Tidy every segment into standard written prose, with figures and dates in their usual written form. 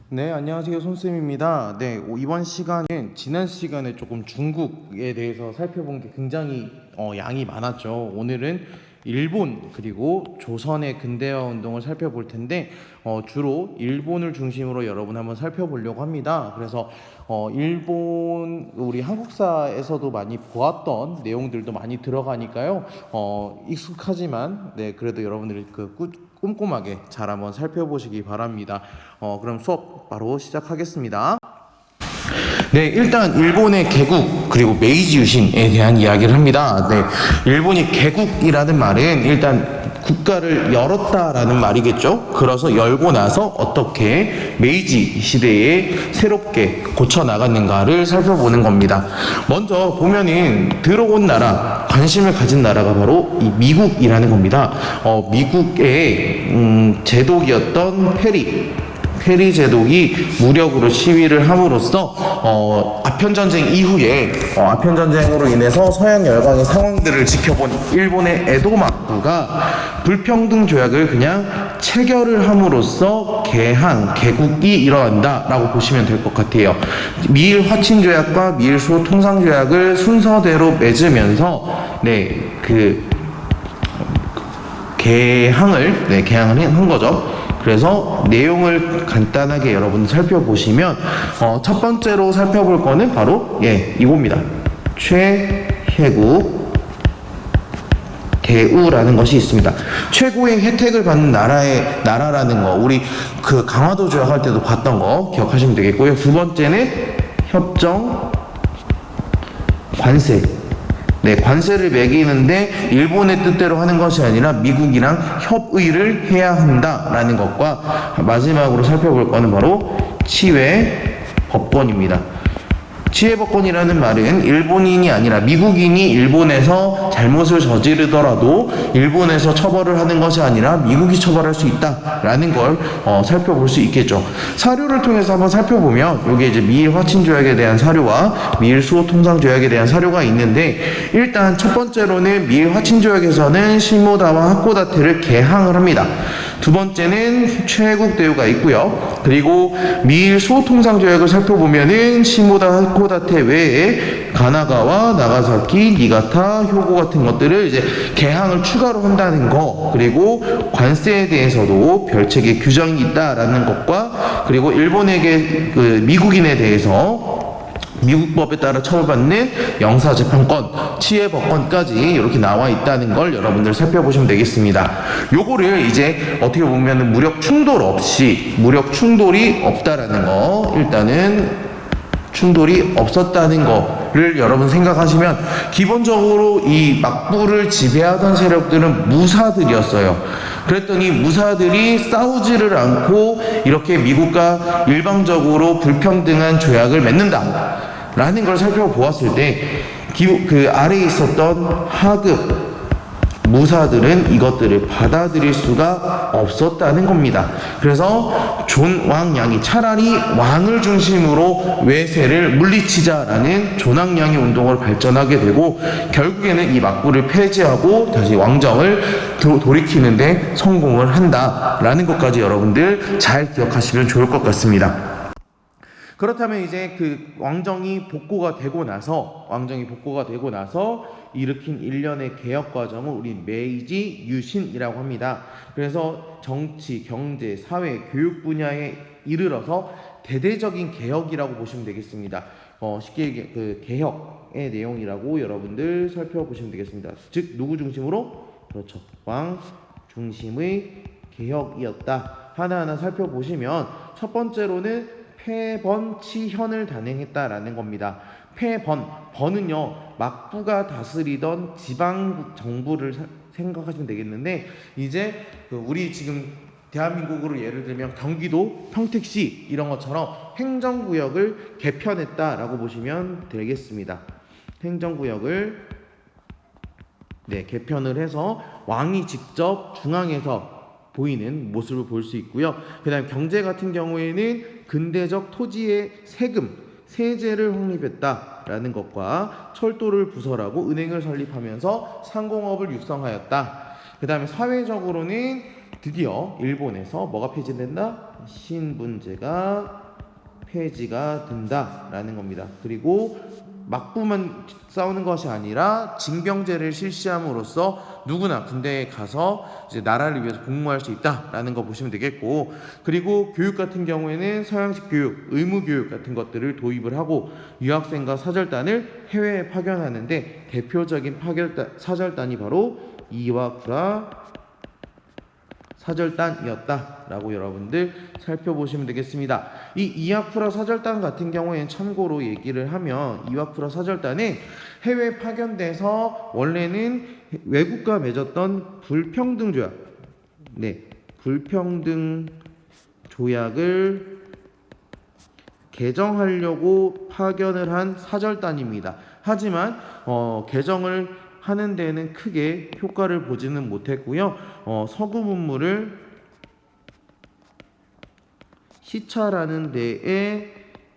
네, 안녕하세요. 손쌤입니다. 네, 이번 시간은 지난 시간에 조금 중국에 대해서 살펴본 게 굉장히 양이 많았죠. 오늘은 일본 그리고 조선의 근대화 운동을 살펴볼 텐데 주로 일본을 중심으로 여러분 한번 살펴보려고 합니다. 그래서 일본 우리 한국사에서도 많이 보았던 내용들도 많이 들어가니까요. 익숙하지만 네, 그래도 여러분들이 꼼꼼하게 잘 한번 살펴보시기 바랍니다. 그럼 수업 바로 시작하겠습니다. 네, 일단 일본의 개국 그리고 메이지 유신에 대한 이야기를 합니다. 네, 일본이 개국이라는 말은 일단 국가를 열었다라는 말이겠죠. 그래서 열고 나서 어떻게 메이지 시대에 새롭게 고쳐 나갔는가를 살펴보는 겁니다. 먼저 보면은 들어온 나라, 관심을 가진 나라가 바로 이 미국이라는 겁니다. 미국의 제독이었던 페리 제독이 무력으로 시위를 함으로써 아편 전쟁 이후에 아편 전쟁으로 인해서 서양 열강의 상황들을 지켜본 일본의 에도마부가 불평등 조약을 그냥 체결을 함으로써 개국이 일어난다라고 보시면 될 것 같아요. 미일 화친 조약과 미일 수호 통상 조약을 순서대로 맺으면서 개항을 한 거죠. 그래서 내용을 간단하게 여러분 살펴보시면 첫 번째로 살펴볼 거는 바로 이겁니다. 최혜국 대우라는 것이 있습니다. 최고의 혜택을 받는 나라라는 거, 우리 그 강화도 조약할 때도 봤던 거 기억하시면 되겠고요. 두 번째는 협정 관세. 관세를 매기는데 일본의 뜻대로 하는 것이 아니라 미국이랑 협의를 해야 한다라는 것과 마지막으로 살펴볼 거는 바로 치외 법권입니다. 치외 법권이라는 말은 일본인이 아니라 미국인이 일본에서 잘못을 저지르더라도 일본에서 처벌을 하는 것이 아니라 미국이 처벌할 수 있다라는 걸 살펴볼 수 있겠죠. 사료를 통해서 한번 살펴보면 여기 이제 미일 화친 조약에 대한 사료와 미일 수호 통상 조약에 대한 사료가 있는데, 일단 첫 번째로는 미일 화친 조약에서는 시모다와 하코다테를 개항을 합니다. 두 번째는 최혜국 대우가 있고요. 그리고 미일 수호 통상 조약을 살펴보면은 시모다 하코다테 외에 가나가와 나가사키, 니가타, 효고 같은 것들을 이제 개항을 추가로 한다는 거, 그리고 관세에 대해서도 별책의 규정이 있다라는 것과, 그리고 일본에게 미국인에 대해서 미국법에 따라 처벌받는 형사재판권, 치해법권까지 이렇게 나와 있다는 걸 여러분들 살펴보시면 되겠습니다. 요거를 이제 어떻게 보면 무력 충돌이 없다라는 거, 일단은 충돌이 없었다는 거를 여러분 생각하시면, 기본적으로 이 막부를 지배하던 세력들은 무사들이었어요. 그랬더니 무사들이 싸우지를 않고 이렇게 미국과 일방적으로 불평등한 조약을 맺는다 라는 걸 살펴보았을 때, 그 아래에 있었던 하급 무사들은 이것들을 받아들일 수가 없었다는 겁니다. 그래서 존왕양이, 차라리 왕을 중심으로 외세를 물리치자라는 존왕양의 운동을 발전하게 되고, 결국에는 이 막부를 폐지하고 다시 왕정을 돌이키는데 성공을 한다라는 것까지 여러분들 잘 기억하시면 좋을 것 같습니다. 그렇다면 이제 그 왕정이 복고가 되고 나서 일으킨 일련의 개혁 과정을 우리 메이지 유신이라고 합니다. 그래서 정치, 경제, 사회, 교육 분야에 이르러서 대대적인 개혁이라고 보시면 되겠습니다. 쉽게 그 개혁의 내용이라고 여러분들 살펴보시면 되겠습니다. 즉 누구 중심으로? 그렇죠. 왕 중심의 개혁이었다. 하나하나 살펴보시면, 첫 번째로는 폐번치현을 단행했다라는 겁니다. 번은요, 막부가 다스리던 지방 정부를 생각하시면 되겠는데, 이제 우리 지금 대한민국으로 예를 들면 경기도 평택시 이런 것처럼 행정구역을 개편했다라고 보시면 되겠습니다. 행정구역을 개편을 해서 왕이 직접 중앙에서 보이는 모습을 볼 수 있고요. 그 다음 경제 같은 경우에는 근대적 토지의 세제를 확립했다라는 것과, 철도를 부설하고 은행을 설립하면서 상공업을 육성하였다. 그 다음에 사회적으로는 드디어 일본에서 뭐가 폐지된다? 신분제가 폐지가 된다라는 겁니다. 그리고 막부만 싸우는 것이 아니라 징병제를 실시함으로써 누구나 군대에 가서 이제 나라를 위해서 복무할 수 있다라는 거 보시면 되겠고, 그리고 교육 같은 경우에는 서양식 교육, 의무 교육 같은 것들을 도입을 하고 유학생과 사절단을 해외에 파견하는데 대표적인 사절단이 바로 이와쿠라 사절단이었다라고 여러분들 살펴보시면 되겠습니다. 이 이와쿠라 사절단 같은 경우에는 참고로 얘기를 하면 이와쿠라 사절단은 해외 파견돼서 원래는 외국과 맺었던 불평등 조약, 불평등 조약을 개정하려고 파견을 한 사절단입니다. 하지만 개정을 하는 데는 크게 효과를 보지는 못했고요. 서구 문물을 시찰하는 데에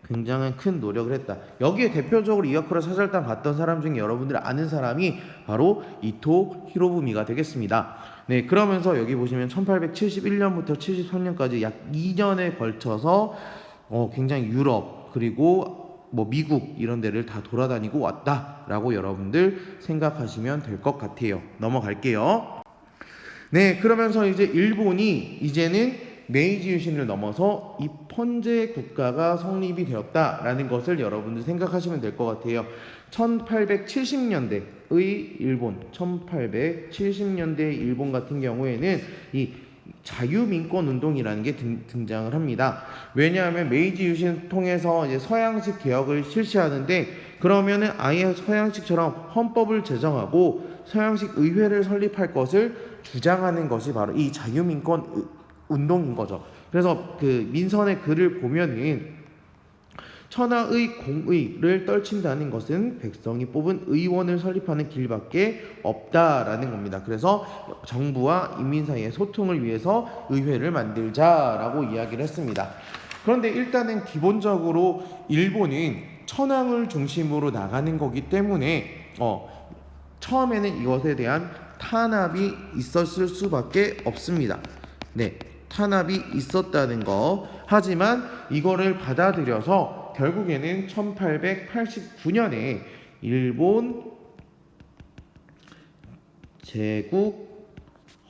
굉장히 큰 노력을 했다. 여기에 대표적으로 이와쿠라 사절단 갔던 사람 중에 여러분들이 아는 사람이 바로 이토 히로부미가 되겠습니다. 네, 그러면서 여기 보시면 1871년부터 73년까지 약 2년에 걸쳐서 굉장히 유럽 그리고 미국 이런 데를 다 돌아다니고 왔다라고 여러분들 생각하시면 될 것 같아요. 넘어갈게요. 네, 그러면서 이제 일본이 이제는 메이지 유신을 넘어서 입헌제 국가가 성립이 되었다라는 것을 여러분들 생각하시면 될 것 같아요. 1870년대의 일본, 1870년대 일본 같은 경우에는 이 자유민권 운동이라는 게 등장을 합니다. 왜냐하면 메이지 유신을 통해서 이제 서양식 개혁을 실시하는데, 그러면은 아예 서양식처럼 헌법을 제정하고 서양식 의회를 설립할 것을 주장하는 것이 바로 이 자유민권 운동인 거죠. 그래서 그 민선의 글을 보면은 천하의 공의를 떨친다는 것은 백성이 뽑은 의원을 설립하는 길밖에 없다라는 겁니다. 그래서 정부와 인민 사이의 소통을 위해서 의회를 만들자라고 이야기를 했습니다. 그런데 일단은 기본적으로 일본은 천황을 중심으로 나가는 거기 때문에 처음에는 이것에 대한 탄압이 있었을 수밖에 없습니다. 네, 탄압이 있었다는 거. 하지만 이거를 받아들여서 결국에는 1889년에 일본 제국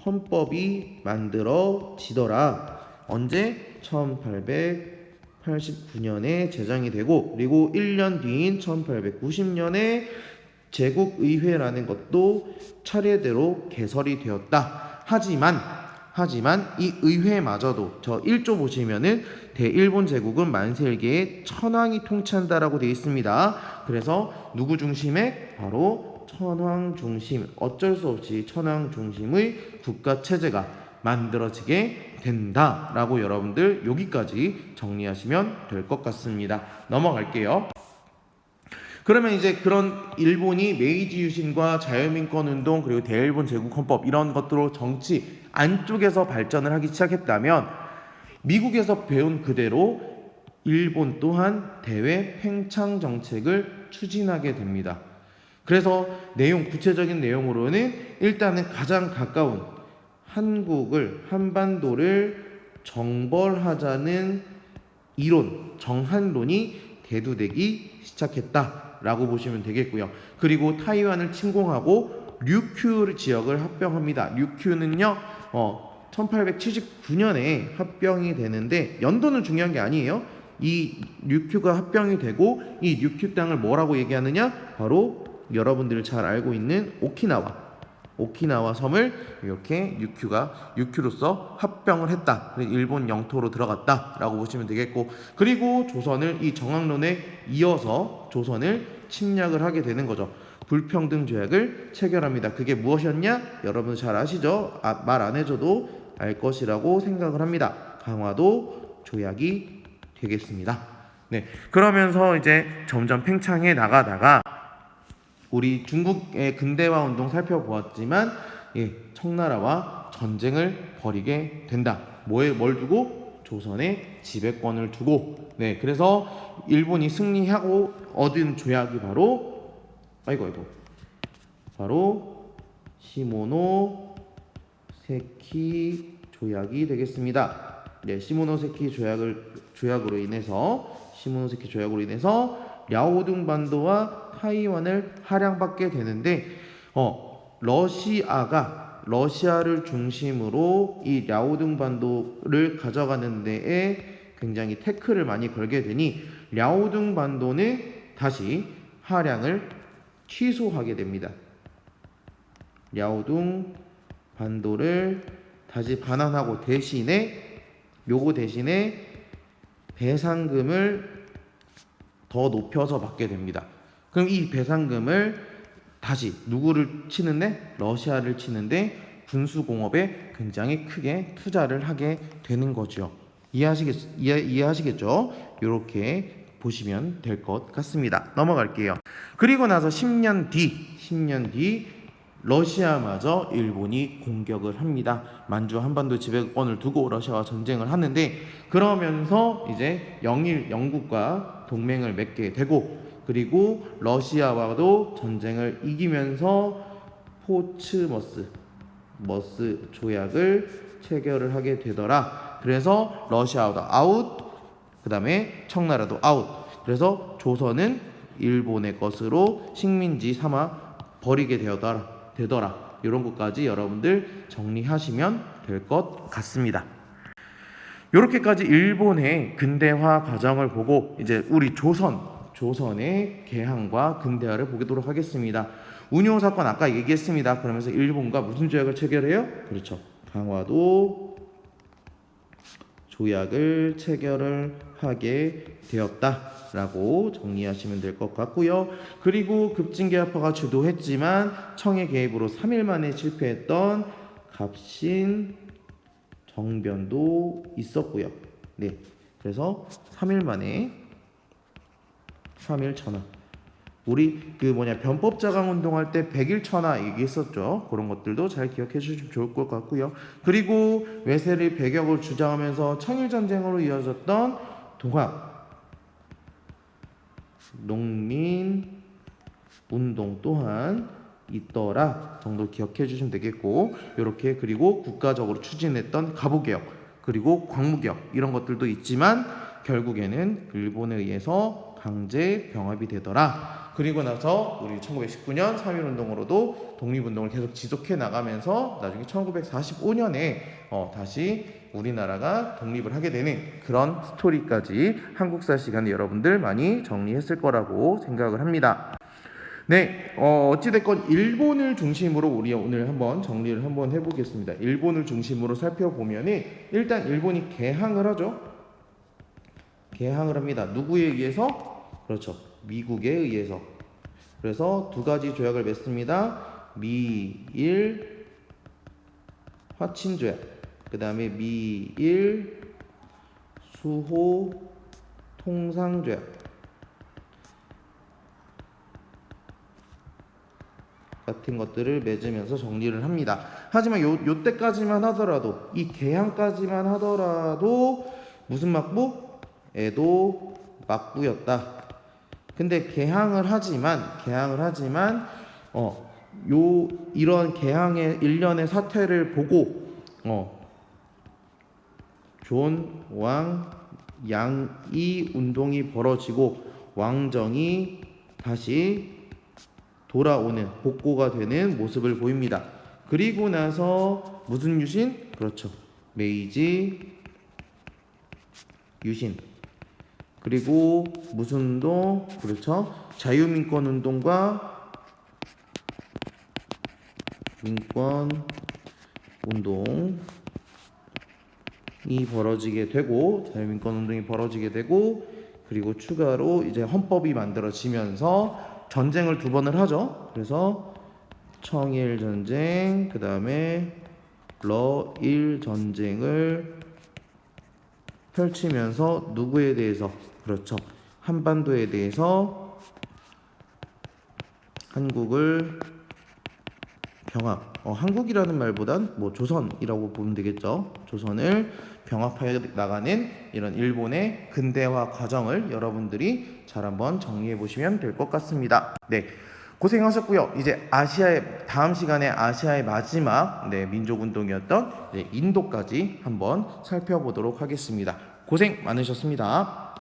헌법이 만들어지더라. 언제? 1889년에 제정이 되고, 그리고 1년 뒤인 1890년에 제국의회라는 것도 차례대로 개설이 되었다. 하지만 이 의회마저도 저 1조 보시면은 대일본 제국은 만세일계에 천황이 통치한다라고 되어 있습니다. 그래서 누구 중심의? 바로 천황 중심, 어쩔 수 없이 천황 중심의 국가 체제가 만들어지게 된다라고 여러분들 여기까지 정리하시면 될 것 같습니다. 넘어갈게요. 그러면 이제 그런 일본이 메이지 유신과 자유민권 운동 그리고 대일본 제국 헌법 이런 것들로 정치 안쪽에서 발전을 하기 시작했다면, 미국에서 배운 그대로 일본 또한 대외 팽창 정책을 추진하게 됩니다. 그래서 구체적인 내용으로는 일단은 가장 가까운 한반도를 정벌하자는 이론, 정한론이 대두되기 시작했다라고 보시면 되겠고요. 그리고 타이완을 침공하고 류큐 지역을 합병합니다. 류큐는요 1879년에 합병이 되는데, 연도는 중요한 게 아니에요. 이 류큐가 합병이 되고 이 류큐 땅을 뭐라고 얘기하느냐? 바로 여러분들 잘 알고 있는 오키나와 섬을 이렇게 류큐로서 합병을 했다. 일본 영토로 들어갔다라고 보시면 되겠고, 그리고 조선을 이 정학론에 이어서 조선을 침략을 하게 되는 거죠. 불평등 조약을 체결합니다. 그게 무엇이었냐? 여러분 잘 아시죠? 말 안 해줘도 알 것이라고 생각을 합니다. 강화도 조약이 되겠습니다. 네, 그러면서 이제 점점 팽창해 나가다가 우리 중국의 근대화 운동 살펴보았지만, 청나라와 전쟁을 벌이게 된다. 뭘 두고? 조선의 지배권을 두고. 네, 그래서 일본이 승리하고 얻은 조약이 바로 바로 시모노세키 조약이 되겠습니다. 네, 시모노세키 조약으로 인해서 랴오둥 반도와 타이완을 할양받게 되는데 러시아를 중심으로 이 랴오둥 반도를 가져가는 데에 굉장히 태클을 많이 걸게 되니 랴오둥 반도는 다시 할양을 취소하게 됩니다. 랴오둥 반도를 다시 반환하고 대신에 배상금을 더 높여서 받게 됩니다. 그럼 이 배상금을 다시 누구를 치는데? 러시아를 치는데 군수공업에 굉장히 크게 투자를 하게 되는 거죠. 이해하시겠죠? 이렇게 보시면 될 것 같습니다. 넘어갈게요. 그리고 나서 10년 뒤 러시아마저 일본이 공격을 합니다. 만주 한반도 지배권을 두고 러시아와 전쟁을 하는데, 그러면서 이제 영국과 동맹을 맺게 되고, 그리고 러시아와도 전쟁을 이기면서 포츠머스 조약을 체결을 하게 되더라. 그래서 러시아도 아웃, 그 다음에 청나라도 아웃. 그래서 조선은 일본의 것으로 식민지 삼아 버리게 되더라. 이런 것까지 여러분들 정리하시면 될 것 같습니다. 이렇게까지 일본의 근대화 과정을 보고 이제 우리 조선의 개항과 근대화를 보도록 하겠습니다. 운요 사건 아까 얘기했습니다. 그러면서 일본과 무슨 조약을 체결해요? 그렇죠. 강화도 조약을 체결을 하게 되었다라고 정리하시면 될 것 같고요. 그리고 급진계합파가 주도했지만 청의 개입으로 3일 만에 실패했던 갑신 정변도 있었고요. 네, 그래서 3일 만에 3일 천하. 우리 변법자강 운동할 때 100일 천하 얘기했었죠. 그런 것들도 잘 기억해 주시면 좋을 것 같고요. 그리고 외세리 배격을 주장하면서 청일전쟁으로 이어졌던 동학 농민 운동 또한 있더라 정도 기억해 주시면 되겠고, 이렇게 그리고 국가적으로 추진했던 가부개혁 그리고 광무개혁 이런 것들도 있지만 결국에는 일본에 의해서 강제 병합이 되더라. 그리고 나서 우리 1919년 3.1운동으로도 독립운동을 계속 지속해 나가면서 나중에 1945년에 다시 우리나라가 독립을 하게 되는 그런 스토리까지 한국사 시간에 여러분들 많이 정리했을 거라고 생각을 합니다. 네, 어찌됐건 일본을 중심으로 우리 오늘 한번 정리를 한번 해보겠습니다. 일본을 중심으로 살펴보면은 일단 일본이 개항을 하죠. 개항을 합니다. 누구에 의해서? 그렇죠. 미국에 의해서. 그래서 두 가지 조약을 맺습니다. 미일 화친조약, 그 다음에 미일 수호 통상조약. 같은 것들을 맺으면서 정리를 합니다. 하지만 요때까지만 하더라도, 이 개항까지만 하더라도 무슨 막부? 에도 막부였다. 근데 개항을 하지만 이런 개항의 일련의 사태를 보고 존, 왕, 양이 운동이 벌어지고 왕정이 다시 돌아오는, 복고가 되는 모습을 보입니다. 그리고 나서 무슨 유신? 그렇죠. 메이지 유신. 그리고 무슨 운동? 그렇죠. 자유민권 운동과 민권 운동이 벌어지게 되고, 자유민권 운동이 벌어지게 되고, 그리고 추가로 이제 헌법이 만들어지면서 전쟁을 두 번을 하죠. 그래서 청일 전쟁, 그 다음에 러일 전쟁을 펼치면서 누구에 대해서? 그렇죠. 한반도에 대해서 한국을 병합. 한국이라는 말보단 조선이라고 보면 되겠죠. 조선을 병합하여 나가는 이런 일본의 근대화 과정을 여러분들이 잘 한번 정리해 보시면 될 것 같습니다. 네. 고생하셨고요. 이제 다음 시간에 아시아의 마지막 민족운동이었던 인도까지 한번 살펴보도록 하겠습니다. 고생 많으셨습니다.